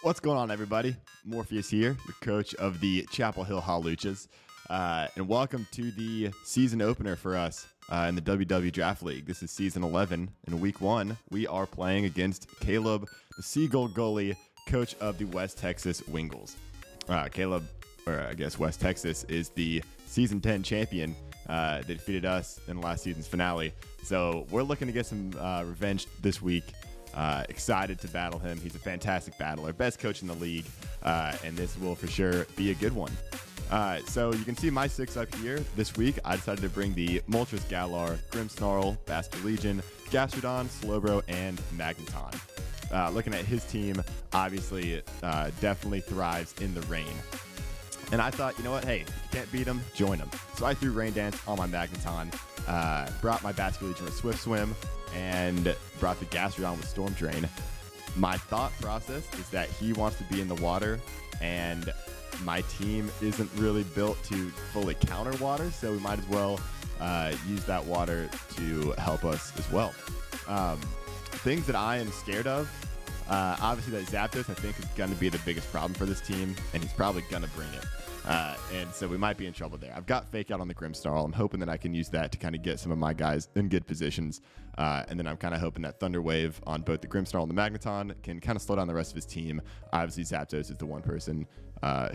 What's going on, everybody? Morpheus here, your coach of the Chapel Hill Hawluchas, and welcome to the season opener for us in the W&W Draft League. This is season 11. In week 1, we are playing against Caleb, the C Gull Gulley, coach of the West Texas Wingulls. Caleb, or I guess West Texas, is the season 10 champion. They defeated us in last season's finale, so we're looking to get some revenge this week. Excited to battle him. He's a fantastic battler, best coach in the league, and this will for sure be a good one. So you can see my 6 up here. This week, I decided to bring the Moltres Galar, Grimmsnarl, Bastard Legion, Gastrodon, Slowbro, and Magneton. Looking at his team, obviously, definitely thrives in the rain. And I thought, you know what? Hey, if you can't beat him, join him. So I threw Rain Dance on my Magneton, brought my Bastard Legion with Swift Swim, and brought the Gastrodon with Storm Drain. My thought process is that he wants to be in the water, and my team isn't really built to fully counter water, so we might as well use that water to help us as well. Things that I am scared of, obviously that Zapdos I think is going to be the biggest problem for this team, and he's probably going to bring it. And so we might be in trouble there. I've got Fake Out on the Grimmsnarl. I'm hoping that I can use that to kind of get some of my guys in good positions. And then I'm kind of hoping that Thunder Wave on both the Grimmsnarl and the Magneton can kind of slow down the rest of his team. Obviously, Zapdos is the one person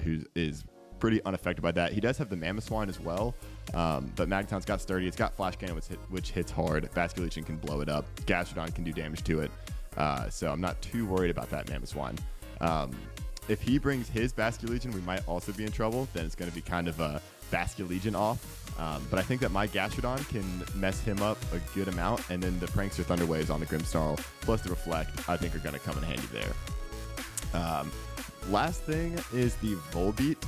who is pretty unaffected by that. He does have the Mamoswine as well, but Magneton's got Sturdy. It's got Flash Cannon, which hits hard. Vascular Legion can blow it up. Gastrodon can do damage to it. So I'm not too worried about that Mamoswine. If he brings his Vascular Legion, we might also be in trouble. Then it's going to be kind of a Vascular Legion off. But I think that my Gastrodon can mess him up a good amount. And then the Prankster Thunder Waves on the Grimmsnarl, plus the Reflect, I think are going to come in handy there. Last thing is the Volbeat.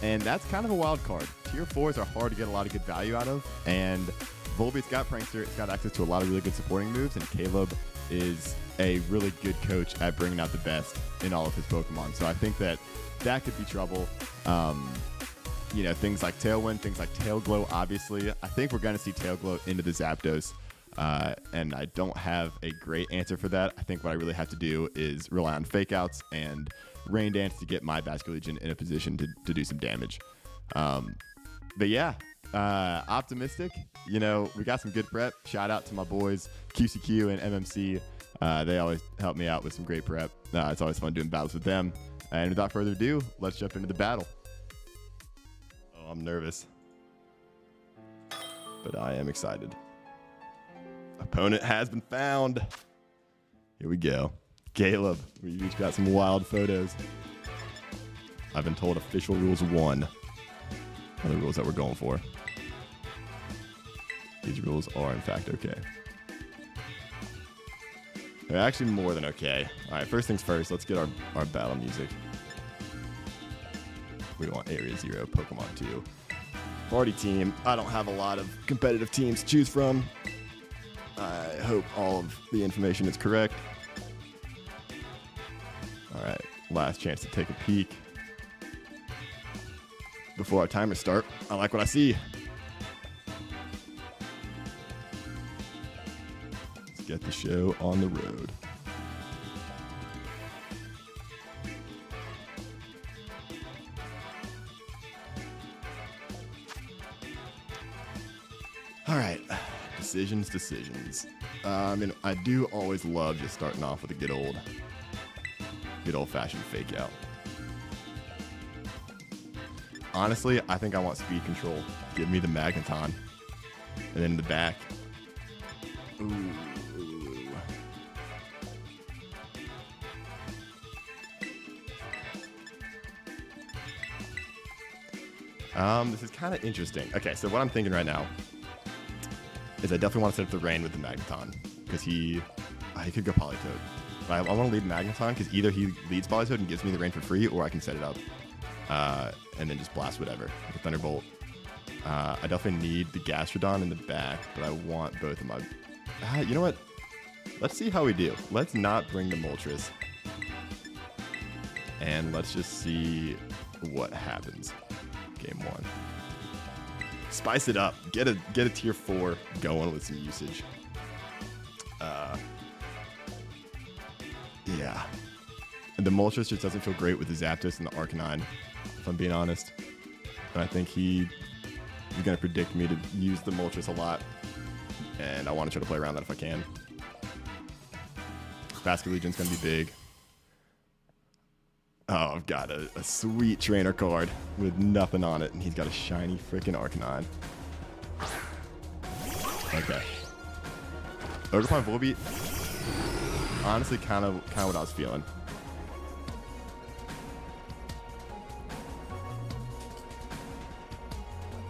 And that's kind of a wild card. Tier 4s are hard to get a lot of good value out of. And Volbeat's got Prankster. It's got access to a lot of really good supporting moves. And Caleb is a really good coach at bringing out the best in all of his Pokemon. So I think that that could be trouble. Things like Tailwind, things like Tail Glow, obviously. I think we're going to see Tail Glow into the Zapdos. And I don't have a great answer for that. I think what I really have to do is rely on Fake Outs and Rain Dance to get my Vascular Legion in a position to do some damage. But yeah, optimistic. We got some good prep. Shout out to my boys, QCQ and MMC. They always help me out with some great prep. It's always fun doing battles with them. And without further ado, let's jump into the battle. Oh, I'm nervous, but I am excited. Opponent has been found. Here we go. Caleb, we each got some wild photos. I've been told official rules 1 are the rules that we're going for. These rules are in fact okay. They're actually more than okay. All right, first things first, let's get our battle music. We want Area 0, Pokemon 2. Party team. I don't have a lot of competitive teams to choose from. I hope all of the information is correct. All right, last chance to take a peek before our timers start. I like what I see. Get the show on the road. All right, decisions. I do always love just starting off with a good old-fashioned Fake Out. Honestly, I think I want speed control. Give me the Magneton, and then in the back. Ooh. This is kind of interesting. Okay, so what I'm thinking right now is I definitely want to set up the rain with the Magneton because he could go Politoed. But I want to lead Magneton because either he leads Politoed and gives me the rain for free, or I can set it up and then just blast whatever, like a Thunderbolt. I definitely need the Gastrodon in the back, but I want both of my... you know what? Let's see how we do. Let's not bring the Moltres. And let's just see what happens. Game 1. Spice it up. Get a tier 4 going with some usage. Yeah. The Moltres just doesn't feel great with the Zapdos and the Arcanine, if I'm being honest. And I think he's going to predict me to use the Moltres a lot. And I want to try to play around that if I can. Basculegion's going to be big. Oh, I've got a sweet trainer card with nothing on it. And he's got a shiny freaking Arcanine. Okay. Ogerpon Volbeat. Honestly, kind of what I was feeling.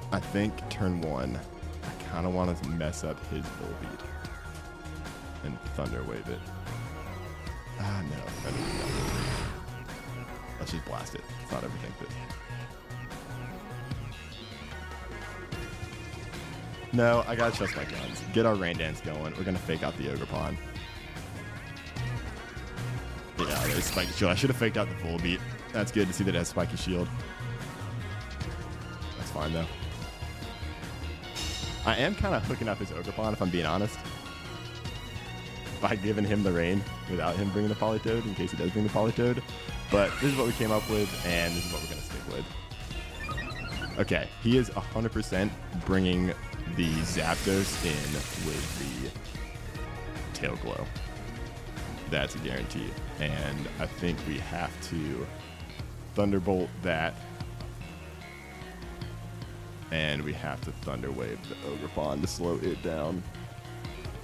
I think turn 1, I kind of want to mess up his Volbeat and Thunder Wave it. Ah, no. Let's just blast it. Let's not overthink this. No, I gotta trust my guns. Get our Rain Dance going. We're gonna fake out the Ogerpon. Yeah, there's Spiky Shield. I should have faked out the Volbeat. That's good to see that it has Spiky Shield. That's fine though. I am kind of hooking up his Ogerpon, if I'm being honest, by giving him the rain without him bringing the Politoed, in case he does bring the Politoed. But this is what we came up with, and this is what we're going to stick with. Okay, he is 100% bringing the Zapdos in with the Tail Glow. That's a guarantee. And I think we have to Thunderbolt that. And we have to Thunder Wave the Ogerpon to slow it down.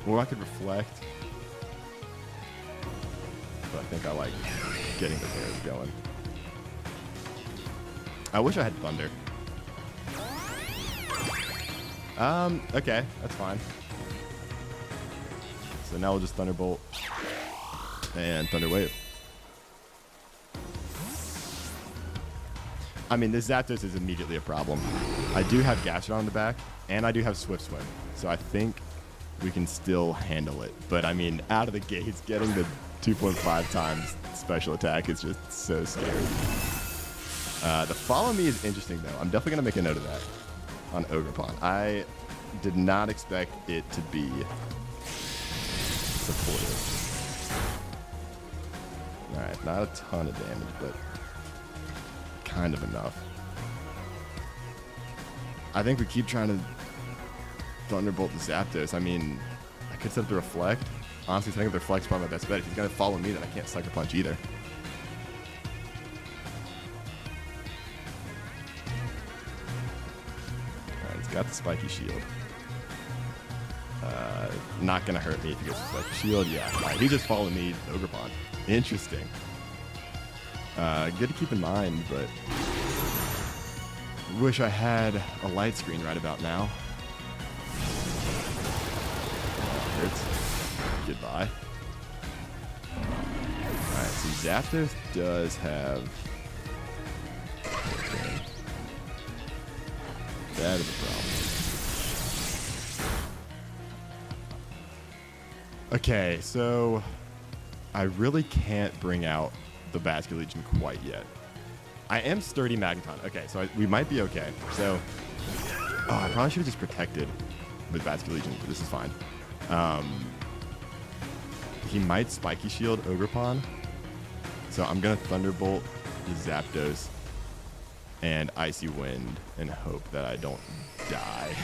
Or I could Reflect. But I think I like getting the bears going. I wish I had Thunder. Okay, that's fine. So now we'll just Thunderbolt and Thunder Wave. I mean, this Zapdos is immediately a problem. I do have Gastrodon on the back, and I do have Swift Swim. So I think we can still handle it. But I mean, out of the gates, getting the 2.5 times special attack is just so scary. The Follow Me is interesting, though. I'm definitely going to make a note of that on Ogerpon. I did not expect it to be supportive. Alright, not a ton of damage, but kind of enough. I think we keep trying to Thunderbolt the Zapdos. I mean, I could set up the Reflect. Honestly, setting up the Reflect's probably my best bet. If he's going to follow me, then I can't Sucker Punch either. Alright, he's got the Spiky Shield. Not going to hurt me if he gets the Spiky Shield. Yeah, right. He just followed me, Ogerpon. Interesting. Good to keep in mind, but wish I had a light screen right about now. Hurts. Goodbye. Alright, so Zapdos does have... Okay. That is a problem. Okay, so I really can't bring out the Basculegion quite yet. I am Sturdy Magneton. Okay, so we might be okay. So, I probably should have just protected with Basculegion, but this is fine. He might Spiky Shield Ogerpon. So I'm going to Thunderbolt the Zapdos and Icy Wind and hope that I don't die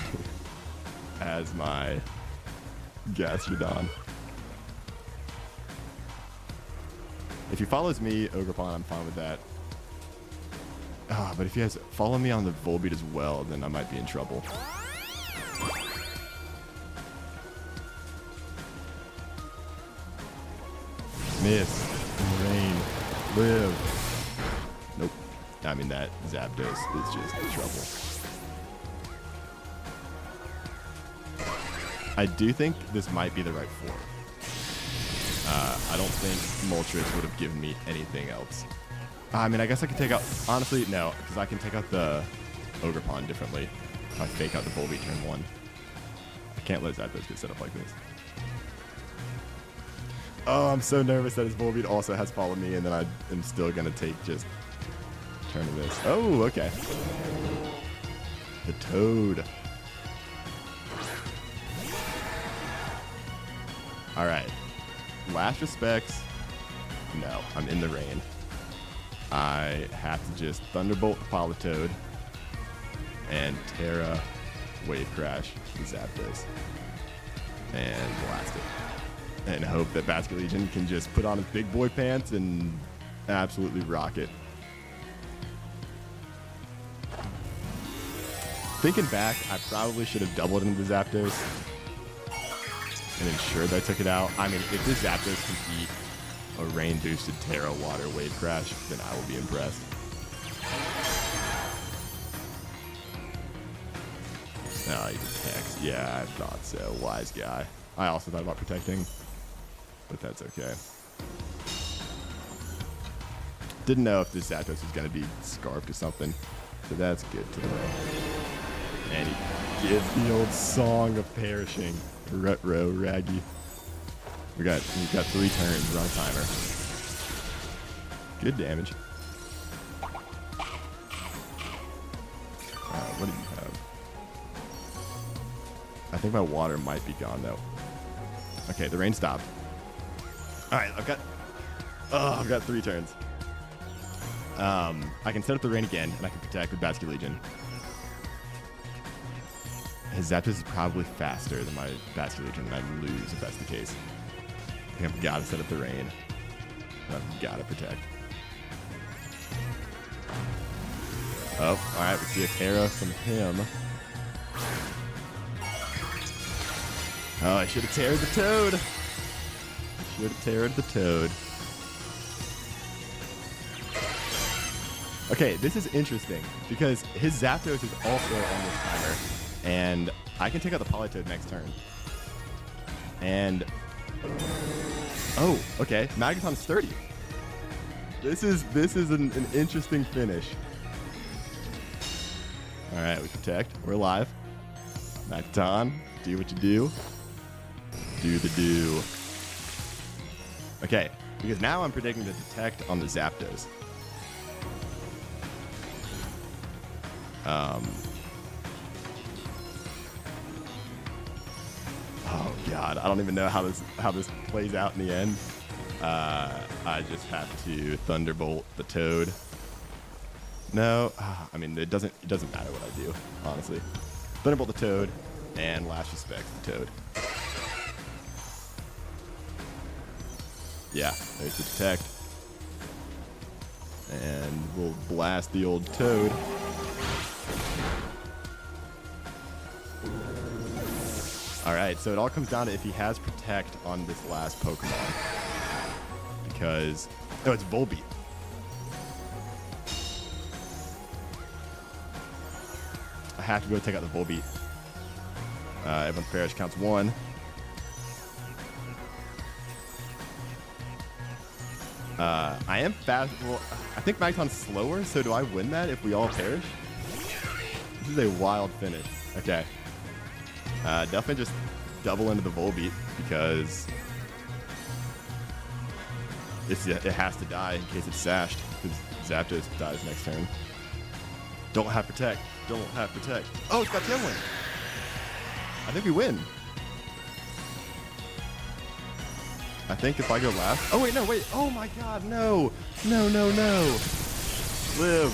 as my Gastrodon. If he follows me, Ogerpon, I'm fine with that. But if he has follow me on the Volbeat as well, then I might be in trouble. Miss. Rain. Live. Nope. I mean, that Zapdos is just trouble. I do think this might be the right form. I don't think Moltres would have given me anything else. I mean, I guess I could take out... Honestly, no, because I can take out the Ogerpon differently if I fake out the Volbeat turn 1. I can't let Zapdos get set up like this. Oh, I'm so nervous that his Volbeat also has Follow Me, and then I am still going to take just turn of this. Oh, okay. The Toad. All right. Last respects No, I'm in the rain. I have to just Thunderbolt the Politoed and Terra Wave Crash the Zapdos and blast it. And hope that Basket Legion can just put on his big boy pants and absolutely rock it. Thinking back, I probably should have doubled into the Zapdos and ensured I took it out. I mean, if this Zapdos can beat a rain-boosted Terra Water Wave Crash, then I will be impressed. No, he protects. Yeah, I thought so. Wise guy. I also thought about protecting, but that's okay. Didn't know if this Zapdos was going to be scarfed or something, so that's good to know. And he gives the old song of perishing. Rut-row, Raggy. We've got 3 turns. We're on timer. Good damage. What do you have? I think my water might be gone though. Okay, the rain stopped. All right, I've got 3 turns. I can set up the rain again, and I can protect with Basket Legion. His Zapdos is probably faster than my Basket Legion, and I lose if that's the case. I think I've got to set up the rain. And I've got to protect. Oh, all right. We see a Terra from him. Oh, I should have Terra'd the Toad. I should have Terra'd the Toad. Okay, this is interesting because his Zapdos is also on this timer, and I can take out the Politoed next turn. And oh, okay, Magneton's sturdy. This is an interesting finish. All right, we protect. We're alive. Magneton, do what you do. Do the do. Okay, because now I'm predicting to detect on the Zapdos. Oh God, I don't even know how this plays out in the end. I just have to Thunderbolt the Toad. No, I mean it doesn't matter what I do, honestly. Thunderbolt the Toad and Last Respect the Toad. Yeah, there's the detect. And we'll blast the old Toad. Alright, so it all comes down to if he has Protect on this last Pokemon. Because... oh, it's Volbeat. I have to go take out the Volbeat. Everyone's Perish counts 1. I am fast. Well, I think Magneton's slower, so do I win that if we all perish? This is a wild finish. Okay. Definitely just double into the Volbeat because it has to die in case it's sashed because Zapdos dies next turn. Don't have Protect. Don't have Protect. Oh, it's got Tailwind. I think we win. I think if I go last. Oh, wait, no, wait. Oh, my God, no. No, no, no. Live.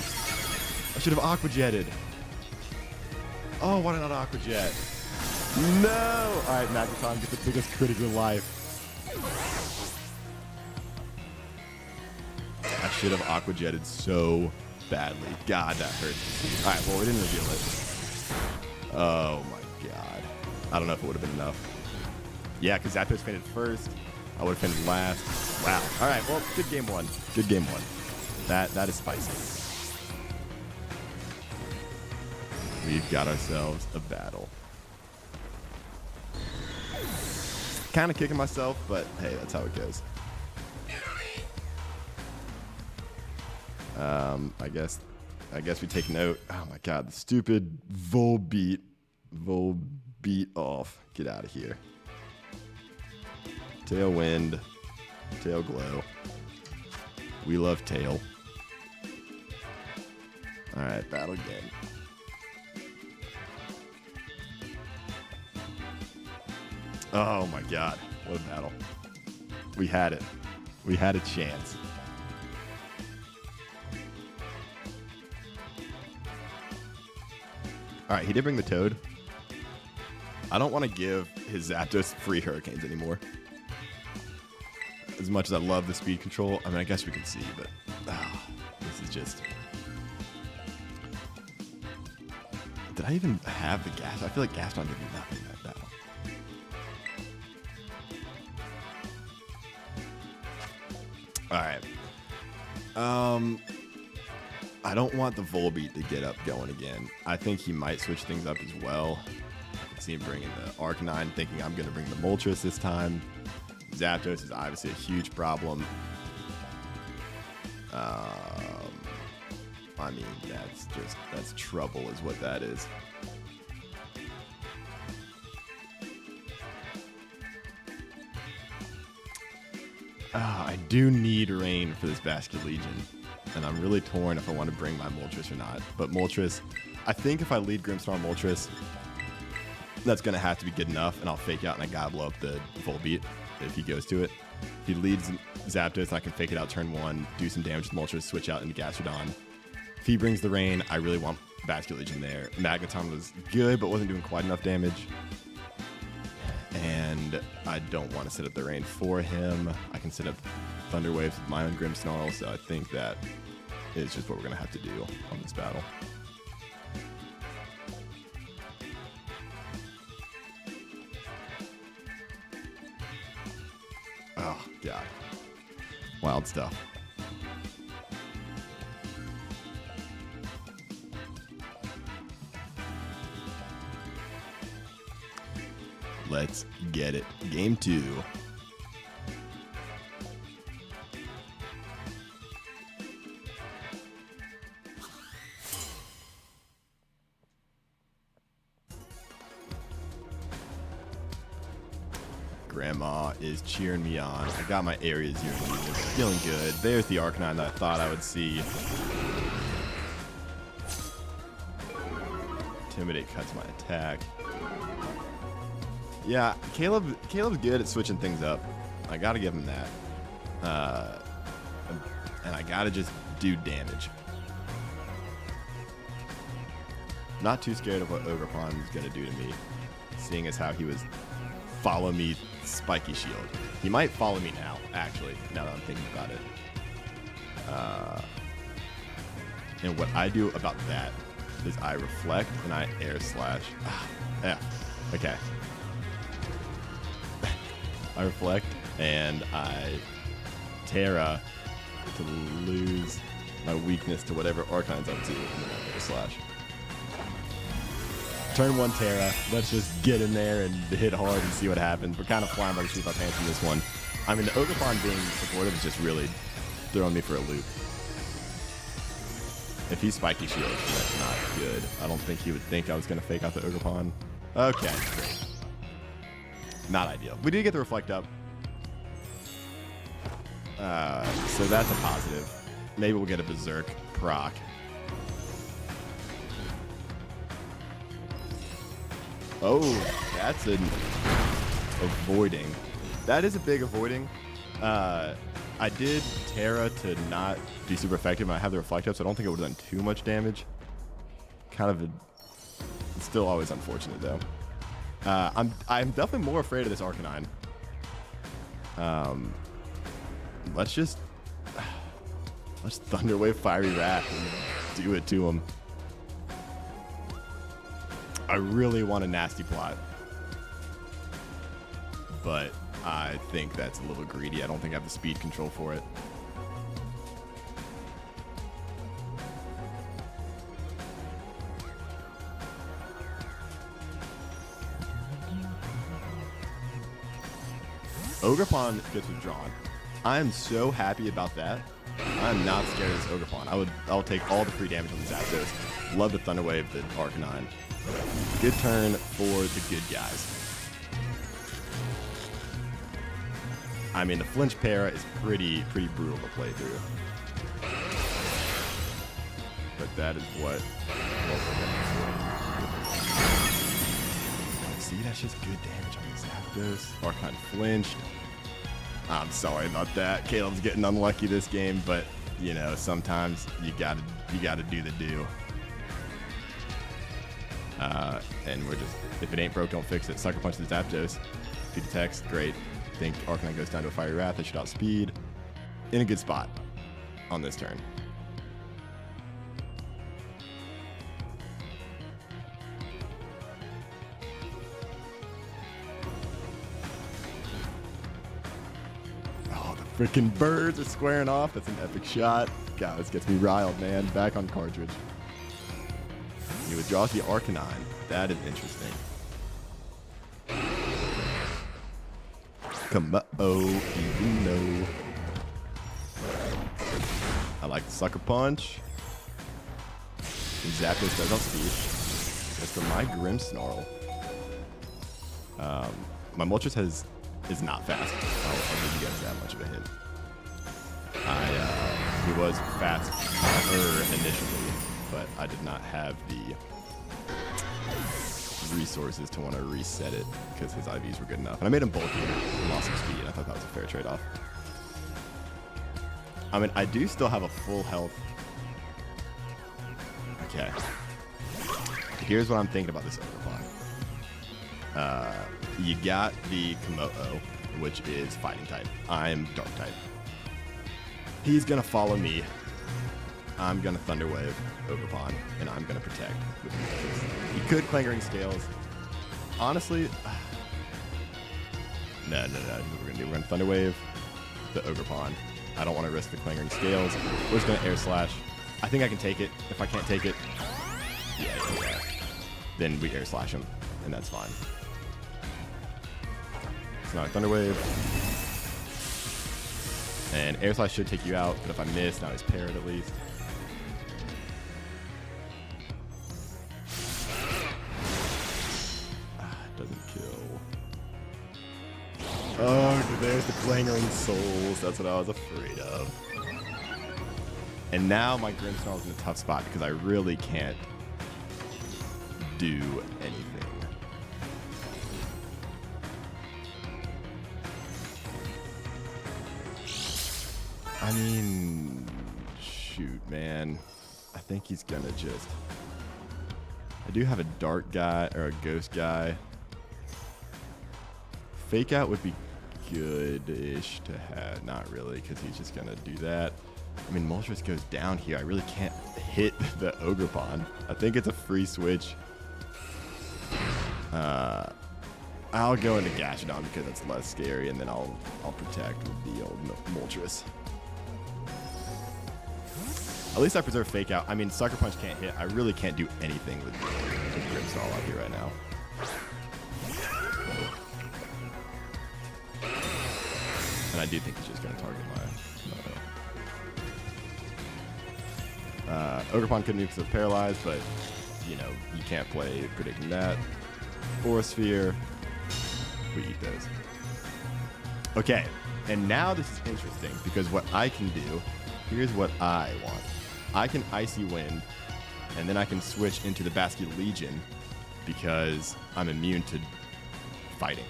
I should have Aqua Jetted. Oh, why did I not Aqua Jet? No. All right, Magneton gets the biggest crit of your life. I should have Aqua Jetted so badly. God, that hurt. All right, well, we didn't reveal it. Oh, my God. I don't know if it would have been enough. Yeah, because Zapdos fainted first. I would have finished last. Wow. All right. Well, good game one. Good game one. That is spicy. We've got ourselves a battle. Kind of kicking myself, but hey, that's how it goes. I guess we take note. Oh my God, the stupid Volbeat off. Get out of here. Tailwind, Tail Glow. We love Tail. All right, battle again. Oh my God, what a battle. We had it. We had a chance. All right, he did bring the Toad. I don't want to give his Zapdos free Hurricanes anymore. As much as I love the speed control, I mean, I guess we can see, but this is just... Did I even have the gas? I feel like Gaston did nothing in that battle. All right. I don't want the Volbeat to get up going again. I think he might switch things up as well. I can see him bringing the Arcanine, thinking I'm going to bring the Moltres this time. Zapdos is obviously a huge problem. I mean, that's trouble is what that is. I do need rain for this Basculegion, and I'm really torn if I want to bring my Moltres or not. But Moltres, I think if I lead Grimmsnarl Moltres, that's going to have to be good enough, and I'll fake out and I gotta blow up the Volbeat if he goes to it. If he leads Zapdos, I can fake it out turn 1, do some damage with Moltres, switch out into Gastrodon. If he brings the rain, I really want Basculegion there. Magneton was good, but wasn't doing quite enough damage. And I don't want to set up the rain for him. I can set up Thunder Waves with my own Grimmsnarl, so I think that is just what we're going to have to do on this battle. Oh, God. Wild stuff. Let's get it. Game 2. Grandma is cheering me on. I got my area 0 units. Feeling good. There's the Arcanine that I thought I would see. Intimidate cuts my attack. Yeah, Caleb's good at switching things up. I gotta give him that. And I gotta just do damage. Not too scared of what Ogerpon is gonna do to me, seeing as how he was follow me spiky shield. He might follow me now, actually, now that I'm thinking about it. And what I do about that is I reflect and I air slash. Yeah, okay. I reflect and I Terra to lose my weakness to whatever Arcanine's up to, and then I air slash. Turn 1 Terra. Let's just get in there and hit hard and see what happens. We're kind of flying by the seat of our pants in this one. I mean, the Ogerpon being supportive is just really throwing me for a loop. If he's Spiky Shield, that's not good. I don't think he would think I was going to fake out the Ogerpon. Okay, great. Not ideal. We did get the Reflect up. So that's a positive. Maybe we'll get a Berserk proc. Oh, that's an avoiding. That is a big avoiding. I did Terra to not be super effective, and I have the Reflect up, so I don't think it would have done too much damage. Kind of it's still always unfortunate, though. I'm definitely more afraid of this Arcanine. Let's Thunder Wave Fiery Wrath and do it to him. I really want a nasty plot, but I think that's a little greedy. I don't think I have the speed control for it. Ogerpon gets withdrawn. I am so happy about that. I'm not scared of this Ogerpon. I'll take all the free damage on the Zapdos. Love the Thunder Wave, the Arcanine. Good turn for the good guys. I mean, the flinch para is pretty brutal to play through. But that is what we're going for. See, that's just good damage on the Zapdos. Arcanine flinched. I'm sorry about that. Caleb's getting unlucky this game, but you know, sometimes you gotta do the do. And we're just, if it ain't broke, don't fix it. Sucker Punch the Zapdos. Feed the text, great. Think Arcanine goes down to a Fiery Wrath. I should outspeed. In a good spot on this turn. Oh, the freaking birds are squaring off. That's an epic shot. God, this gets me riled, man. Back on cartridge. He withdraws the Arcanine. That is interesting. Come-oh, even though. I like the Sucker Punch. And Zapdos does outspeed. As for my Grimmsnarl, my Moltres is not fast. I'll give you guys that much of a hint. He was faster initially, but I did not have the resources to want to reset it because his IVs were good enough. And I made him bulkier and lost some speed, and I thought that was a fair trade-off. I mean, I do still have a full health. Okay. Here's what I'm thinking about this Ogerpon. You got the Komodo, which is fighting type. I'm dark type. He's going to follow me. I'm going to Thunder Wave Ogerpon, and I'm going to protect with Morpheus. He could Clangering Scales. Honestly, no. What we're going to do, we're going to Thunder Wave the Ogerpon. I don't want to risk the Clangering Scales. We're just going to Air Slash. I think I can take it. If I can't take it, yeah. Then we Air Slash him, and that's fine. So now I Thunder Wave. And Air Slash should take you out, but if I miss, now he's paired at least. Doesn't kill. Oh, there's the Clangering Souls. That's what I was afraid of. And now my Grimmsnarl is in a tough spot because I really can't do anything. I mean, shoot, man. I think he's gonna just... I do have a dark guy, or a ghost guy. Fake Out would be good-ish to have. Not really, because he's just gonna do that. I mean, Moltres goes down here. I really can't hit the Ogerpon. I think it's a free switch. I'll go into Gashadon because it's less scary, and then I'll protect with the old Moltres. At least I preserve Fake Out. I mean, Sucker Punch can't hit. I really can't do anything with Grimmsnarl out here right now. And I do think he's just going to target my Ogerpon couldn't because it's paralyzed, but, you know, you can't play predicting that. Force Sphere. We eat those. Okay, and now this is interesting because what I can do, here's what I want. I can Icy Wind, and then I can switch into the Basket Legion because I'm immune to fighting.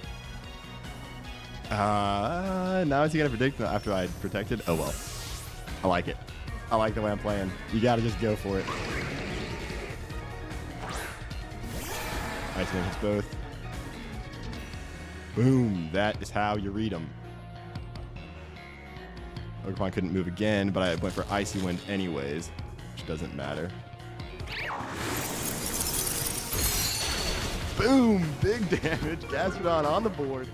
Now is he going to predict after I protected? Oh, well. I like it. I like the way I'm playing. You got to just go for it. Ice Wind hits both. Boom. That is how you read them. Ogerpon couldn't move again, but I went for Icy Wind anyways, which doesn't matter. Boom! Big damage. Gastrodon on the board.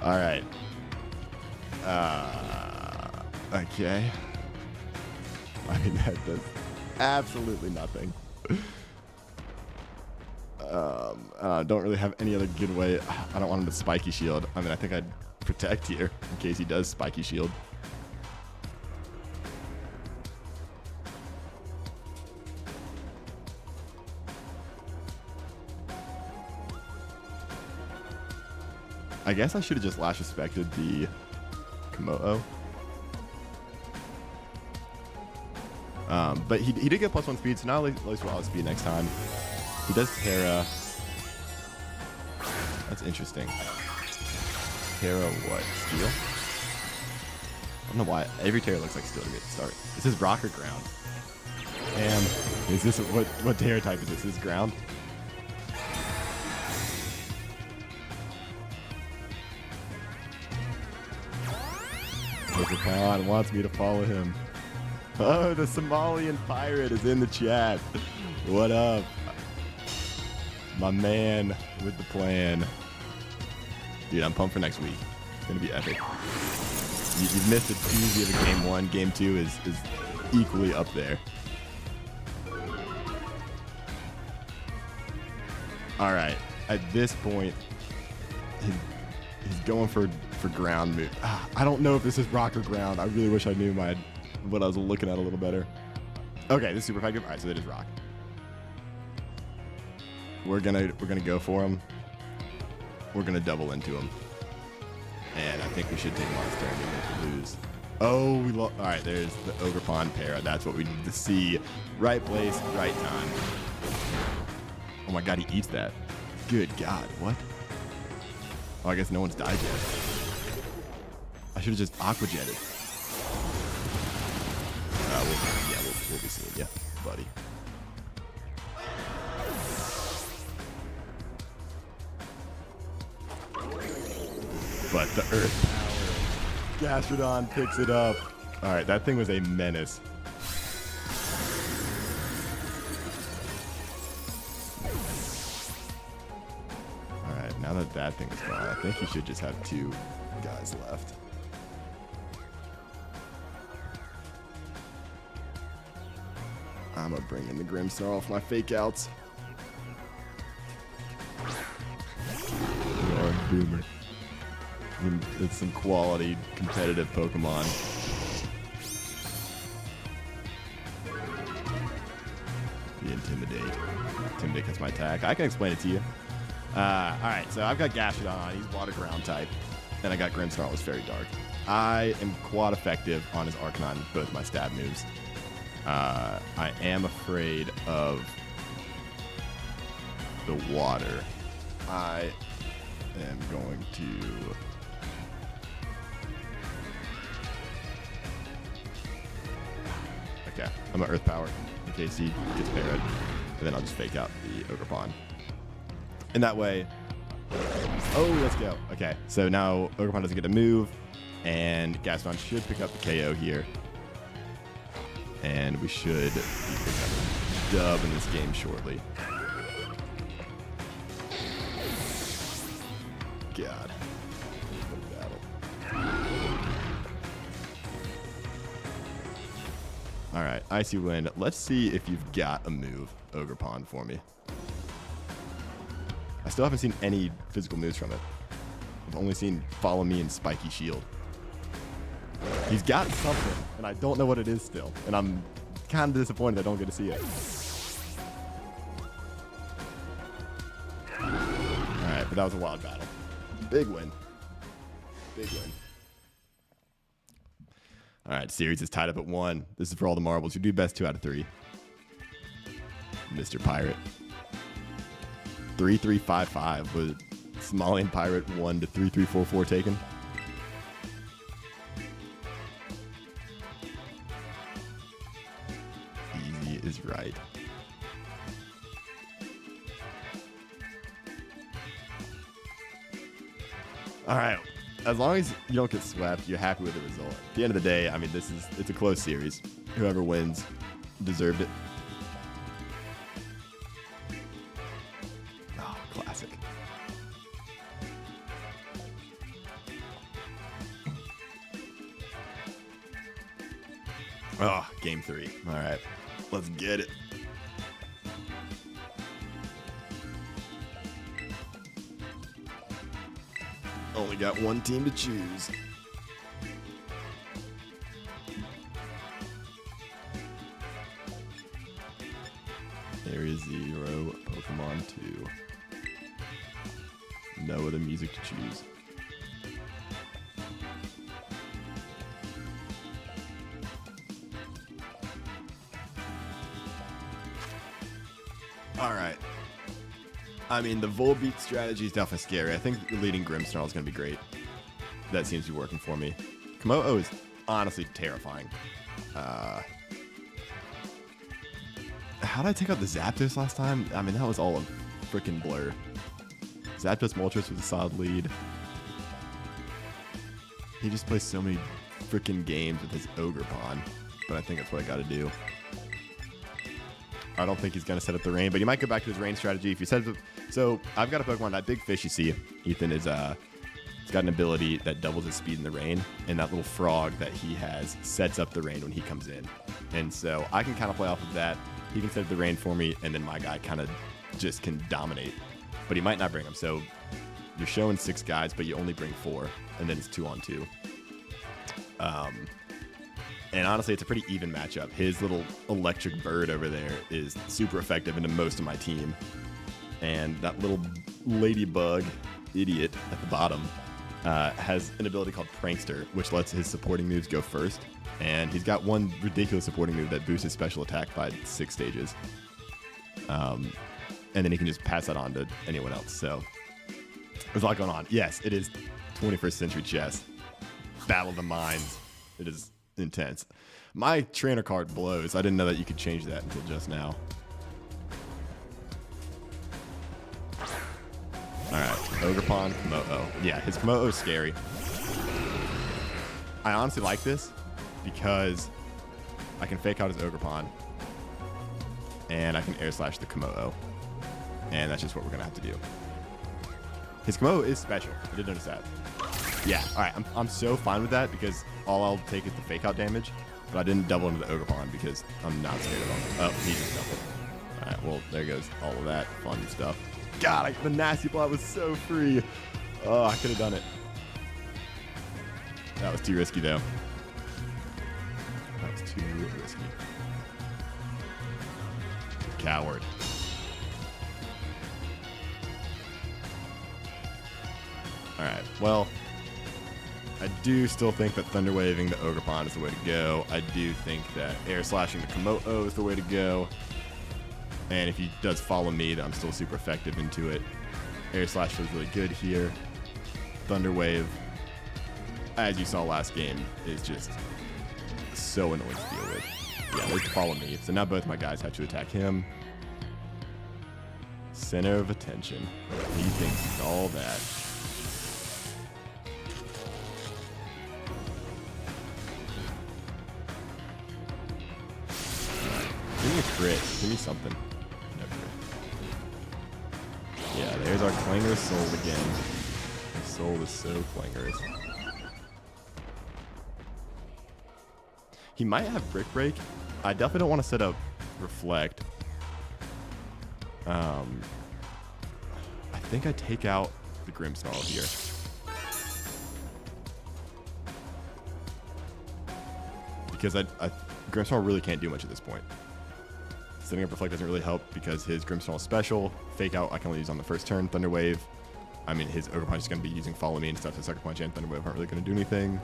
All right. Okay. I mean, that does absolutely nothing. Don't really have any other good way. I don't want him to Spiky Shield. I mean, I think I'd protect here in case he does Spiky Shield. I guess I should have just Lash Respected the Komodo. But he did get +1 speed, so now at least we'll have speed next time. He does Terra. That's interesting. Terra what? Steel? I don't know why. Every Terra looks like steel to me at the start. This is rock or ground. And is this what Terra type is this? Is this ground? Pokemon wants me to follow him. Oh, the Somalian pirate is in the chat. What up? My man with the plan. Dude, I'm pumped for next week. It's going to be epic. You've missed a doozy of a game 1. Game 2 is equally up there. All right. At this point, he's going for ground move. I don't know if this is rock or ground. I really wish I knew what I was looking at a little better. Okay, this is super effective. All right, so it is rock. We're gonna go for him. We're gonna double into him, and I think we should take him on his turn to lose. Oh, we lost. All right, there's the Ogre Pond Para. That's what we need to see. Right place, right time. Oh my God, he eats that. Good God, what? Oh, I guess no one's died yet. I should have just aqua jetted. We'll be seeing ya, buddy. But the Earth Power. Gastrodon picks it up. All right, that thing was a menace. All right, now that thing is gone, I think you should just have 2 guys left. I'm gonna bring in the Grimmsnarl off my fake outs. Boomer. It's some quality competitive Pokemon. The Intimidate. Intimidate gets my attack. I can explain it to you. Alright, so I've got Gastrodon on. He's water ground type. And I got Grimmsnarl is Fairy Dark. I am quad effective on his Arcanine, both my stab moves. I am afraid of the water. I am going to... Okay, I'm going to Earth Power in case he gets parried. And then I'll just fake out the Ogre Pond. And that way... Oh, let's go. Okay, so now Ogre Pond doesn't get to move. And Gastrodon should pick up the KO here. And we should be picking up a dub in this game shortly. God. What a battle. All right, Icy Wind. Let's see if you've got a move, Ogre Pond, for me. I still haven't seen any physical moves from it. I've only seen Follow Me and Spiky Shield. He's got something, and I don't know what it is still. And I'm kind of disappointed I don't get to see it. All right, but that was a wild battle. Big win. Big win. All right, series is tied up at 1. This is for all the marbles. You do best 2 out of 3. Mr. Pirate. 3-3-5-5 with Somalian Pirate 1 to 3-3-4-4 taken. Easy is right. All right. As long as you don't get swept, you're happy with the result. At the end of the day, I mean, it's a close series. Whoever wins deserved it. Oh, classic. Oh, game 3. All right. Let's get it. Only got one team to choose. Area 0, Pokemon 2. No other music to choose. All right. I mean, the Volbeat strategy is definitely scary. I think leading Grimmsnarl is going to be great. that seems to be working for me. Komodo is honestly terrifying. How did I take out the Zapdos last time? I mean, that was all a freaking blur. Zapdos Moltres was a solid lead. He just plays so many freaking games with his Ogerpon, but I think that's what I got to do. I don't think he's going to set up the rain, but he might go back to his rain strategy. If he sets up, so I've got a Pokemon, that big fish you see, Ethan, is he's got an ability that doubles his speed in the rain, and that little frog that he has sets up the rain when he comes in. And so I can kind of play off of that. He can set up the rain for me, and then my guy kind of just can dominate. But he might not bring them. So you're showing 6 guys, but you only bring 4, and then it's 2-on-2. And honestly, it's a pretty even matchup. His little electric bird over there is super effective into most of my team. And that little ladybug idiot at the bottom has an ability called Prankster, which lets his supporting moves go first. And he's got one ridiculous supporting move that boosts his special attack by 6 stages. And then he can just pass that on to anyone else. So there's a lot going on. Yes, it is 21st century chess. Battle of the Minds. It is intense. My trainer card blows. I didn't know that you could change that until just now. Alright, Ogerpon, Komodo. Yeah, his Komodo is scary. I honestly like this because I can fake out his Ogerpon and I can air slash the Komodo. And that's just what we're going to have to do. His Komodo is special. I did notice that. Yeah, alright, I'm so fine with that because all I'll take is the fake out damage, but I didn't double into the Ogerpon because I'm not scared of him. Oh, he just doubled. Alright, well, there goes all of that fun stuff. God, the nasty plot was so free. Oh, I could have done it. That was too risky, though. That was too risky. Coward. Alright, well, I do still think that Thunder Waving the Ogerpon is the way to go. I do think that Air Slashing the Komodo is the way to go. And if he does follow me, then I'm still super effective into it. Air Slash feels really good here. Thunder Wave, as you saw last game, is just so annoying to deal with. Yeah, they follow me. So now both my guys have to attack him. Center of attention. He thinks he's all that. Give me a crit. Give me something. Never. Yeah, there's our clangorous soul again. His soul is so clangorous. He might have Brick Break. I definitely don't want to set up Reflect. I think I take out the Grimmsnarl here. Because Grimmsnarl really can't do much at this point. Setting up Reflect doesn't really help because his Grimmsnarl is special. Fake Out I can only use on the first turn. Thunder Wave. I mean, his Ogre Punch is going to be using Follow Me and stuff. So Sucker Punch and Thunder Wave aren't really going to do anything.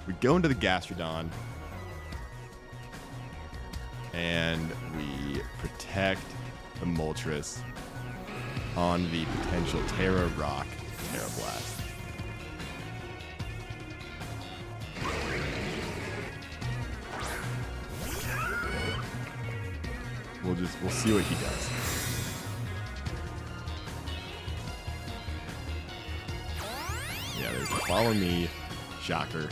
We go into the Gastrodon. And we protect the Moltres on the potential Terra Rock, Terra Blast. We'll see what he does. Yeah, there's the Follow Me, Shocker.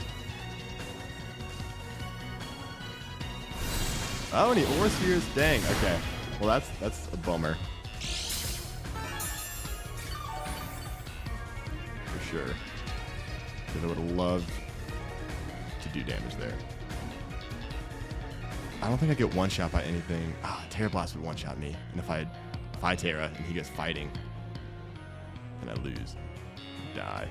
Oh, and he Aura Spheres. Dang. Okay. Well, that's a bummer. For sure. Because I would have loved to do damage there. I don't think I get one-shot by anything. Ah, Terra Blast would one-shot me. And if I Terra and he gets fighting, then I lose. Die.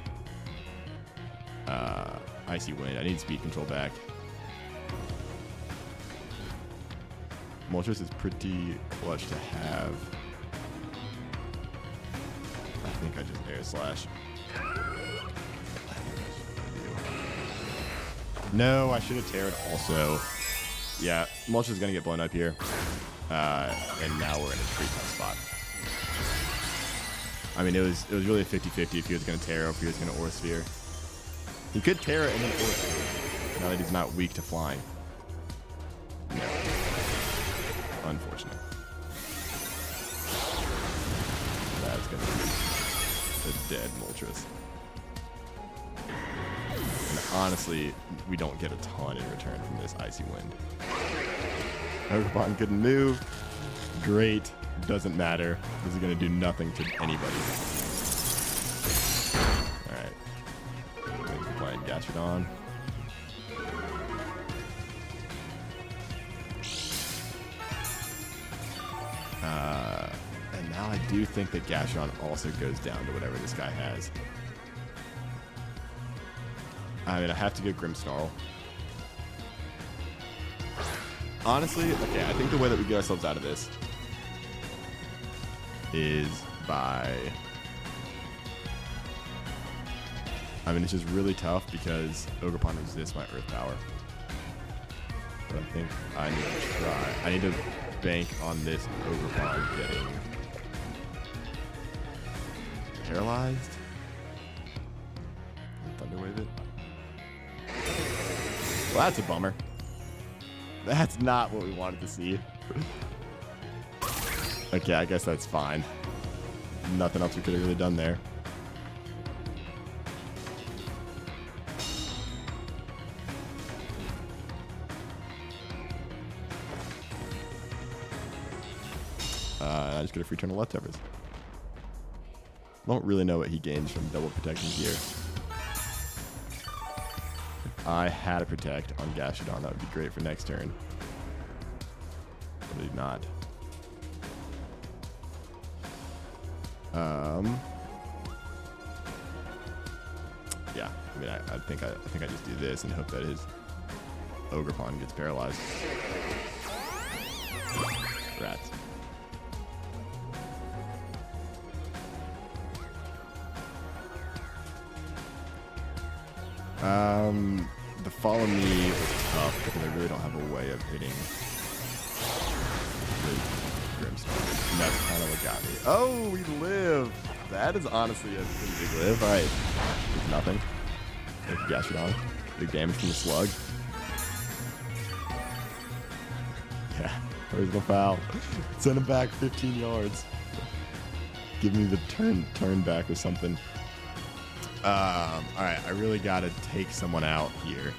Icy Wind. I need speed control back. Moltres is pretty clutch to have. I think I just Air Slash. No, I should have Terra'd also. Yeah, Moltres is going to get blown up here. And now we're in a pretty tough spot. I mean, it was really a 50-50 if he was going to Terra or if he was going to Aura Sphere. He could Terra and then Aura Sphere, now that he's not weak to flying. No. Unfortunate. That's going to be a dead Moltres. And honestly, we don't get a ton in return from this Icy Wind. Ogerpon couldn't move. Great. Doesn't matter. This is going to do nothing to anybody. Alright. We're playing Gastrodon. And now I do think that Gastrodon also goes down to whatever this guy has. I mean, I have to go Grimmsnarl. Honestly, okay, I think the way that we get ourselves out of this is by... I mean, it's just really tough because Ogerpon resists my Earth Power. But I think I need to try. I need to bank on this Ogerpon getting paralyzed. Thunderwave it. Well, that's a bummer. That's not what we wanted to see. Okay, I guess that's fine. Nothing else we could have really done there. I just get a free turn of leftovers. Don't really know what he gains from double protecting here. If I had a protect on Gastrodon, that would be great for next turn. But I do not. Yeah, I mean, I think I just do this and hope that his Ogerpon gets paralyzed. Rats. The follow me was tough because I really don't have a way of hitting the Grimmsnarl. And that's kind of what got me. Oh, we live! That is honestly a pretty big live. Alright. It's nothing. Gastrodon. Big damage from the slug. Yeah. Original foul. Send him back 15 yards. Give me the turn back or something. Alright, I really gotta take someone out here.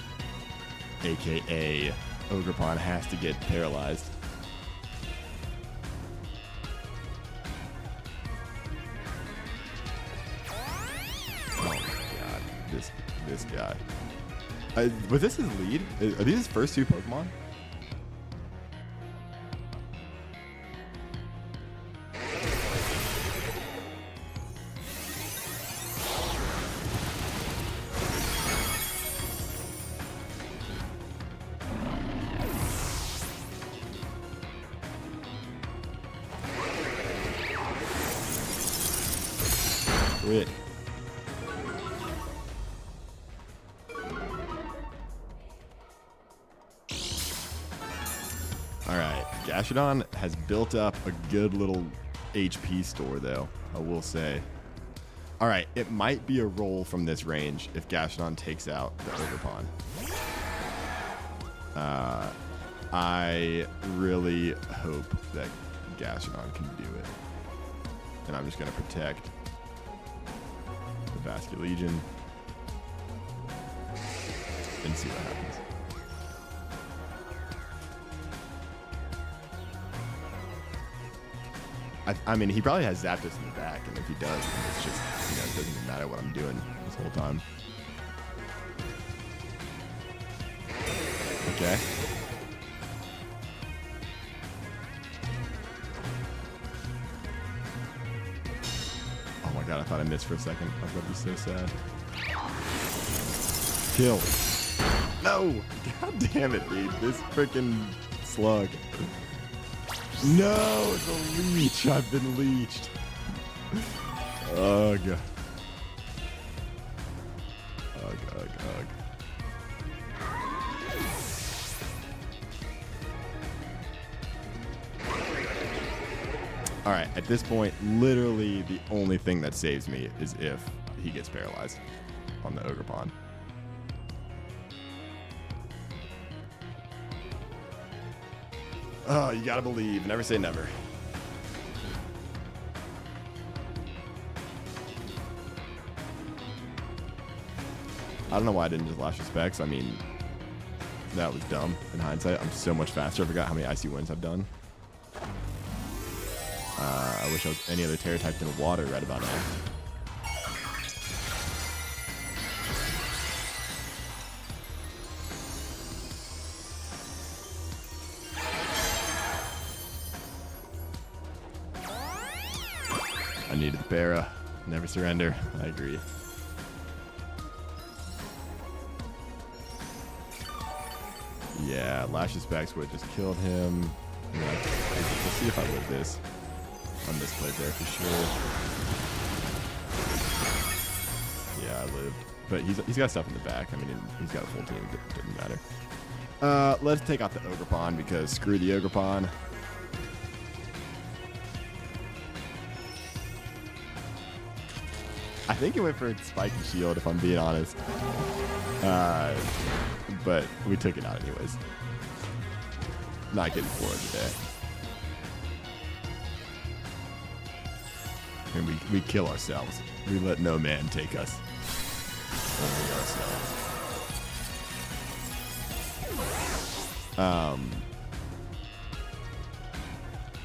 AKA Ogerpon has to get paralyzed. Oh my god. This guy. Was this his lead? Are these his first two Pokemon? Quit. Alright, Gastrodon has built up a good little HP store, though, I will say. Alright, it might be a roll from this range if Gastrodon takes out the Ogerpon. I really hope that Gastrodon can do it. And I'm just going to protect the Vascular Legion and see what happens. I mean, he probably has Zapdos in the back, and if he does, then it's just, you know, it doesn't even matter what I'm doing this whole time. Okay. Oh my god, I thought I missed for a second. I was about to be so sad. Kill. No! God damn it, dude. This freaking slug. No, it's a leech. I've been leeched. Ugh. Ugh, ugh, ugh. All right, at this point, literally the only thing that saves me is if he gets paralyzed on the Ogre Pond. Oh, you gotta believe. Never say never. I don't know why I didn't just Lash Respects. I mean, that was dumb in hindsight. I'm so much faster. I forgot how many Icy Winds I've done. I wish I was any other Terror type than Water right about now. I needed the para. Never surrender. I agree. Yeah, Lash's backs would have just killed him. Yeah, let's see if I live this. I misplayed there for sure. Yeah, I lived. But he's got stuff in the back. I mean, he's got a full team. It didn't matter. Let's take out the Ogre Pond because screw the Ogre Pond. I think it went for Spike and Shield, if I'm being honest. But we took it out anyways. Not getting forward today. And we kill ourselves. We let no man take us. Only ourselves.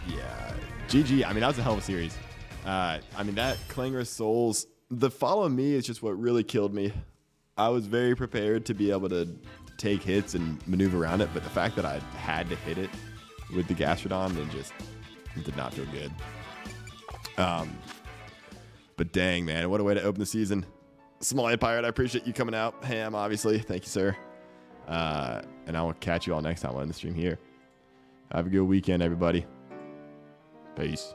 Yeah. GG. I mean, that was a hell of a series. I mean, that Clangorous Souls, the follow me is just what really killed me. I was very prepared to be able to take hits and maneuver around it, but the fact that I had to hit it with the Gastrodon and just did not feel good. But dang, man, what a way to open the season. Small Pirate, I appreciate you coming out. Ham, obviously. Thank you, sir. And I will catch you all next time on the stream here. Have a good weekend, everybody. Peace.